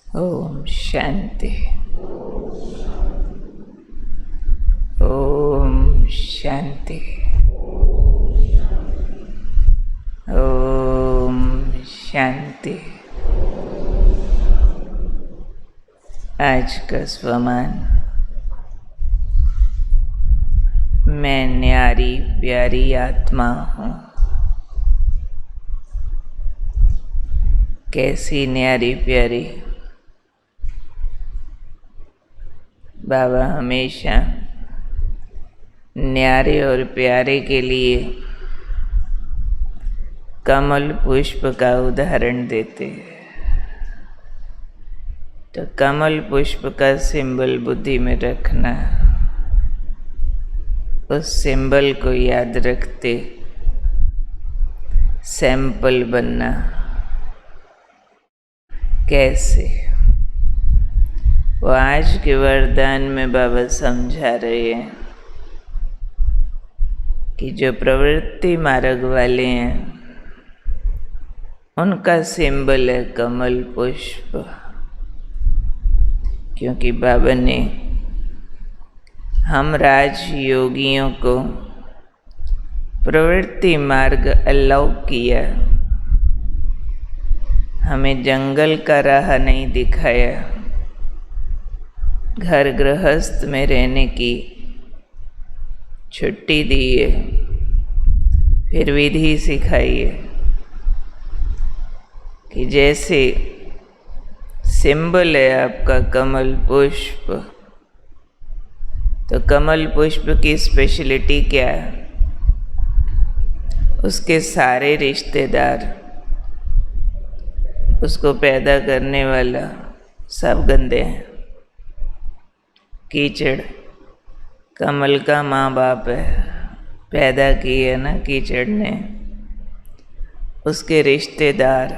ओम शांति। ओम शांति। ओम शांति। आज का स्वमान। मैं न्यारी प्यारी आत्मा हूँ। कैसी न्यारी प्यारी? बाबा हमेशा न्यारे और प्यारे के लिए कमल पुष्प का उदाहरण देते हैं। तो कमल पुष्प का सिंबल बुद्धि में रखना, उस सिंबल को याद रखते सैंपल बनना। कैसे? वो आज के वरदान में बाबा समझा रहे हैं कि जो प्रवृत्ति मार्ग वाले हैं उनका सिंबल है कमल पुष्प। क्योंकि बाबा ने हम राजयोगियों को प्रवृत्ति मार्ग अलाउ किया, हमें जंगल का राह नहीं दिखाया, घर गृहस्थ में रहने की छुट्टी दी है, फिर विधि सिखाई है कि जैसे सिंबल है आपका कमल पुष्प, तो कमल पुष्प की स्पेशलिटी क्या है? उसके सारे रिश्तेदार, उसको पैदा करने वाला सब गंदे हैं। कीचड़ कमल का माँ बाप है, पैदा की है ना कीचड़ ने। उसके रिश्तेदार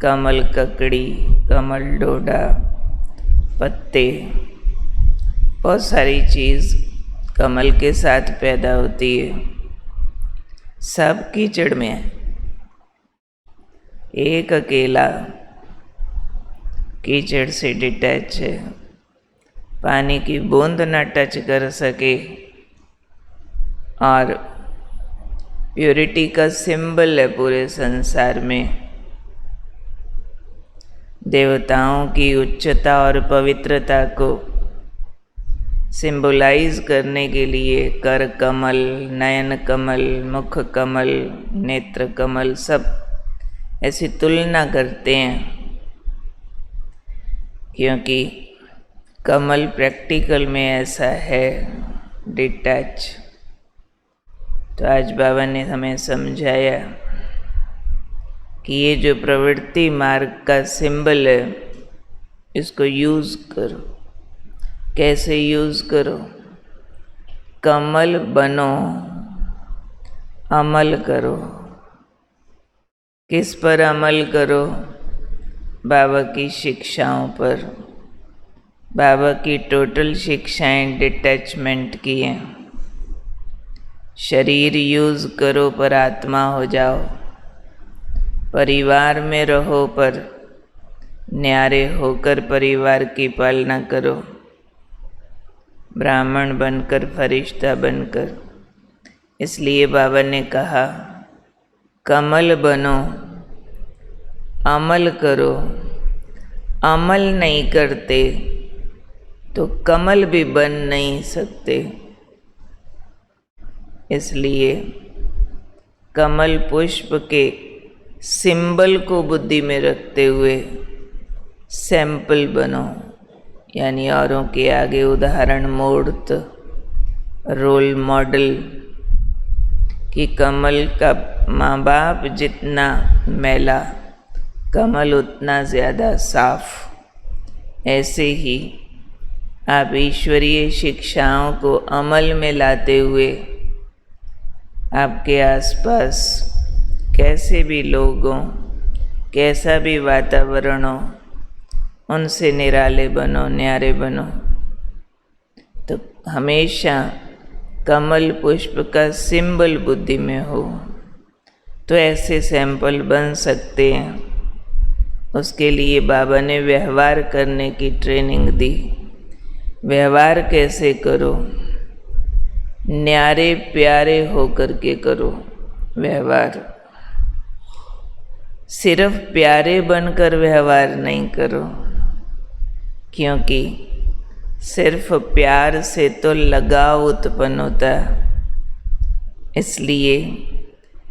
कमल ककड़ी, कमल डोडा, पत्ते, बहुत सारी चीज़ कमल के साथ पैदा होती है, सब कीचड़ में है। एक अकेला कीचड़ से डिटैच है, पानी की बूंद न टच कर सके और प्योरिटी का सिंबल है पूरे संसार में। देवताओं की उच्चता और पवित्रता को सिंबलाइज करने के लिए कर कमल, नयन कमल, मुख कमल, नेत्र कमल, सब ऐसी तुलना करते हैं। क्योंकि कमल प्रैक्टिकल में ऐसा है, डिटैच। तो आज बाबा ने हमें समझाया कि ये जो प्रवृत्ति मार्ग का सिंबल है, इसको यूज़ करो। कैसे यूज़ करो? कमल बनो, अमल करो। किस पर अमल करो? बाबा की शिक्षाओं पर। बाबा की टोटल शिक्षाएं डिटैचमेंट की हैं। शरीर यूज़ करो पर आत्मा हो जाओ। परिवार में रहो पर न्यारे होकर परिवार की पालना करो। ब्राह्मण बनकर, फरिश्ता बनकर। इसलिए बाबा ने कहा कमल बनो, अमल करो। अमल नहीं करते तो कमल भी बन नहीं सकते। इसलिए कमल पुष्प के सिंबल को बुद्धि में रखते हुए सैंपल बनो, यानी औरों के आगे उदाहरण मूर्त, रोल मॉडल। कि कमल का माँ बाप जितना मैला, कमल उतना ज़्यादा साफ। ऐसे ही आप ईश्वरीय शिक्षाओं को अमल में लाते हुए आपके आसपास कैसे भी लोग हों, कैसा भी वातावरण हो, उनसे निराले बनो, न्यारे बनो। तो हमेशा कमल पुष्प का सिंबल बुद्धि में हो, तो ऐसे सैंपल बन सकते हैं। उसके लिए बाबा ने व्यवहार करने की ट्रेनिंग दी। व्यवहार कैसे करो? न्यारे प्यारे होकर के करो व्यवहार। सिर्फ प्यारे बनकर व्यवहार नहीं करो, क्योंकि सिर्फ प्यार से तो लगाव उत्पन्न होता है। इसलिए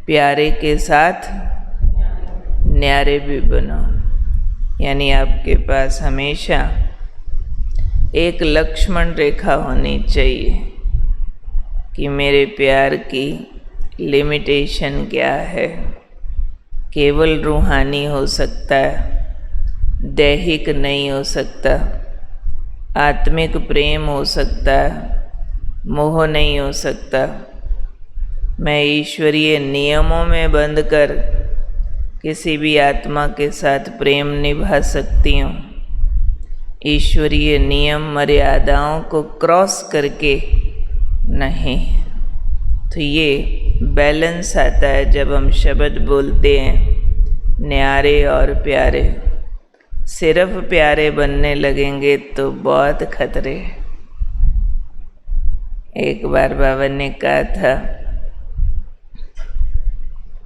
प्यारे के साथ न्यारे भी बनो। यानी आपके पास हमेशा एक लक्ष्मण रेखा होनी चाहिए कि मेरे प्यार की लिमिटेशन क्या है। केवल रूहानी हो सकता है, दैहिक नहीं हो सकता। आत्मिक प्रेम हो सकता है, मोह नहीं हो सकता। मैं ईश्वरीय नियमों में बंध कर किसी भी आत्मा के साथ प्रेम निभा सकती हूँ। ईश्वरीय नियम मर्यादाओं को क्रॉस करके नहीं। तो ये बैलेंस आता है जब हम शब्द बोलते हैं न्यारे और प्यारे। सिर्फ प्यारे बनने लगेंगे तो बहुत खतरे। एक बार बाबा ने कहा था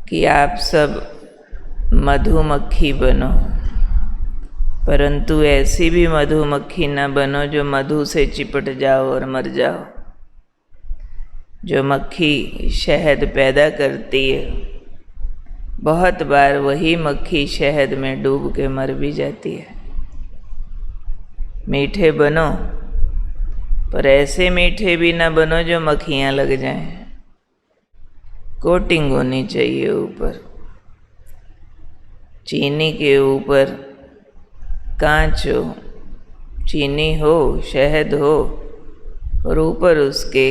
कि आप सब मधुमक्खी बनो, परंतु ऐसी भी मधुमक्खी न बनो जो मधु से चिपट जाओ और मर जाओ। जो मक्खी शहद पैदा करती है, बहुत बार वही मक्खी शहद में डूब के मर भी जाती है। मीठे बनो, पर ऐसे मीठे भी ना बनो जो मक्खियाँ लग जाएं। कोटिंग होनी चाहिए ऊपर। चीनी के ऊपर कांच हो, चीनी हो, शहद हो, और ऊपर उसके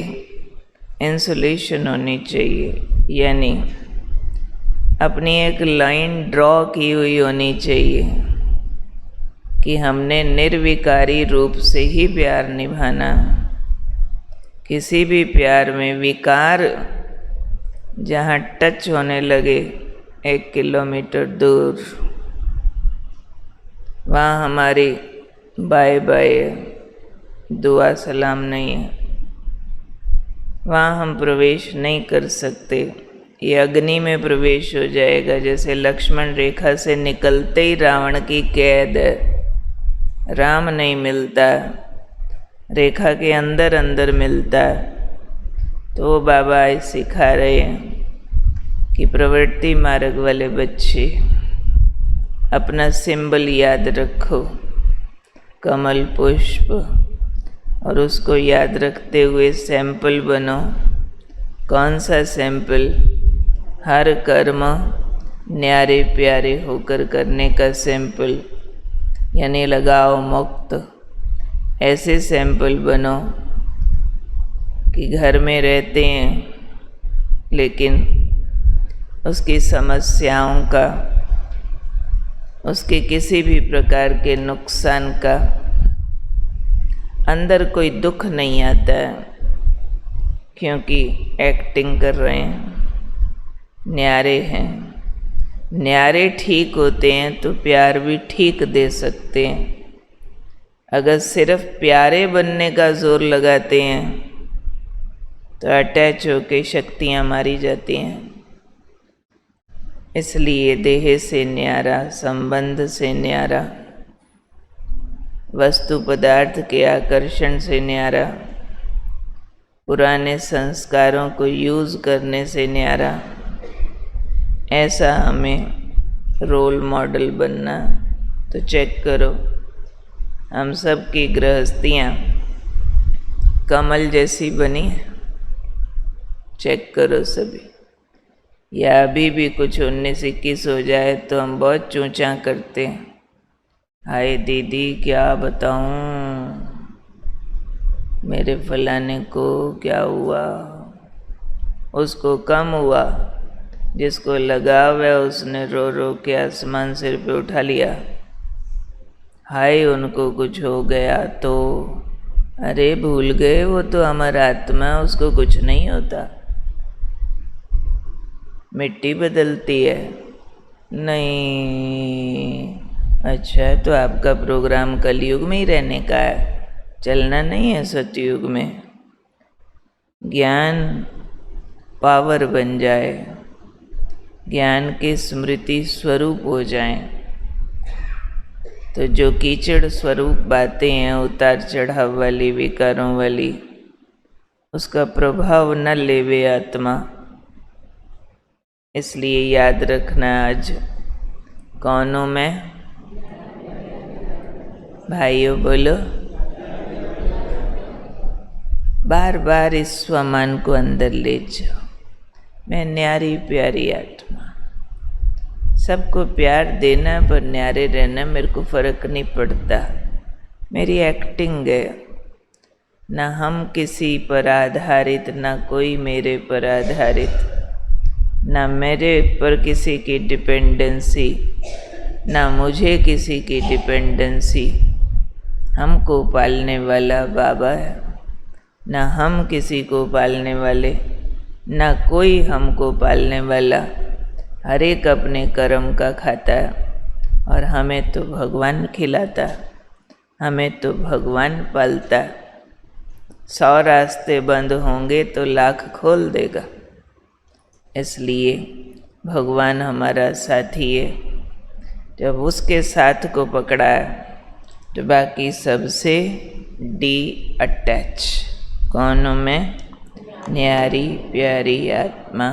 इंसुलेशन होनी चाहिए। यानी अपनी एक लाइन ड्रॉ की हुई होनी चाहिए कि हमने निर्विकारी रूप से ही प्यार निभाना। किसी भी प्यार में विकार जहाँ टच होने लगे 1 किलोमीटर दूर, वहाँ हमारी बाय बाय दुआ सलाम नहीं है। वहाँ हम प्रवेश नहीं कर सकते। ये अग्नि में प्रवेश हो जाएगा। जैसे लक्ष्मण रेखा से निकलते ही रावण की कैद है। राम नहीं मिलता, रेखा के अंदर अंदर मिलता। तो वो बाबा सिखा रहे हैं कि प्रवृत्ति मार्ग वाले बच्चे अपना सिंबल याद रखो, कमल पुष्प, और उसको याद रखते हुए सैंपल बनो। कौन सा सैंपल? हर कर्म न्यारे प्यारे होकर करने का सैंपल, यानी लगाव मुक्त। ऐसे सैंपल बनो कि घर में रहते हैं लेकिन उसकी समस्याओं का, उसके किसी भी प्रकार के नुकसान का अंदर कोई दुख नहीं आता है, क्योंकि एक्टिंग कर रहे हैं, न्यारे हैं। न्यारे ठीक होते हैं तो प्यार भी ठीक दे सकते हैं। अगर सिर्फ प्यारे बनने का जोर लगाते हैं तो अटैच होके शक्तियाँ मारी जाती हैं। इसलिए देह से न्यारा, संबंध से न्यारा, वस्तु पदार्थ के आकर्षण से न्यारा, पुराने संस्कारों को यूज़ करने से न्यारा। ऐसा हमें रोल मॉडल बनना। तो चेक करो, हम सब की गृहस्थियाँ कमल जैसी बनी है। चेक करो सभी। या अभी भी कुछ 19-21 हो जाए तो हम बहुत चूँचा करते हैं, हाय दीदी क्या बताऊं, मेरे फलाने को क्या हुआ, उसको कम हुआ। जिसको लगाव है उसने रो रो के आसमान सिर पे उठा लिया। हाय उनको कुछ हो गया तो, अरे भूल गए, वो तो हमारा आत्मा है, उसको कुछ नहीं होता। मिट्टी बदलती है नहीं, अच्छा, तो आपका प्रोग्राम कलयुग में ही रहने का है, चलना नहीं है सतयुग में। ज्ञान पावर बन जाए, ज्ञान के स्मृति स्वरूप हो जाएं, तो जो कीचड़ स्वरूप बातें हैं, उतार चढ़ाव वाली, विकारों वाली, उसका प्रभाव न लेवे आत्मा। इसलिए याद रखना, आज कौनों में भाइयों बोलो, बार बार इस स्वमान को अंदर ले जाओ। मैं न्यारी प्यारी आत्मा, सबको प्यार देना पर न्यारे रहना, मेरे को फर्क नहीं पड़ता। मेरी एक्टिंग है, ना हम किसी पर आधारित, ना कोई मेरे पर आधारित, ना मेरे पर किसी की डिपेंडेंसी, ना मुझे किसी की डिपेंडेंसी। हमको पालने वाला बाबा है, ना हम किसी को पालने वाले, ना कोई हमको पालने वाला। हर एक अपने कर्म का खाता है, और हमें तो भगवान खिलाता, हमें तो भगवान पालता। 100 रास्ते बंद होंगे तो लाख खोल देगा। इसलिए भगवान हमारा साथी है। जब उसके साथ को पकड़ा है तो बाकी सबसे डी अटैच। कौन में न्यारी प्यारी आत्मा।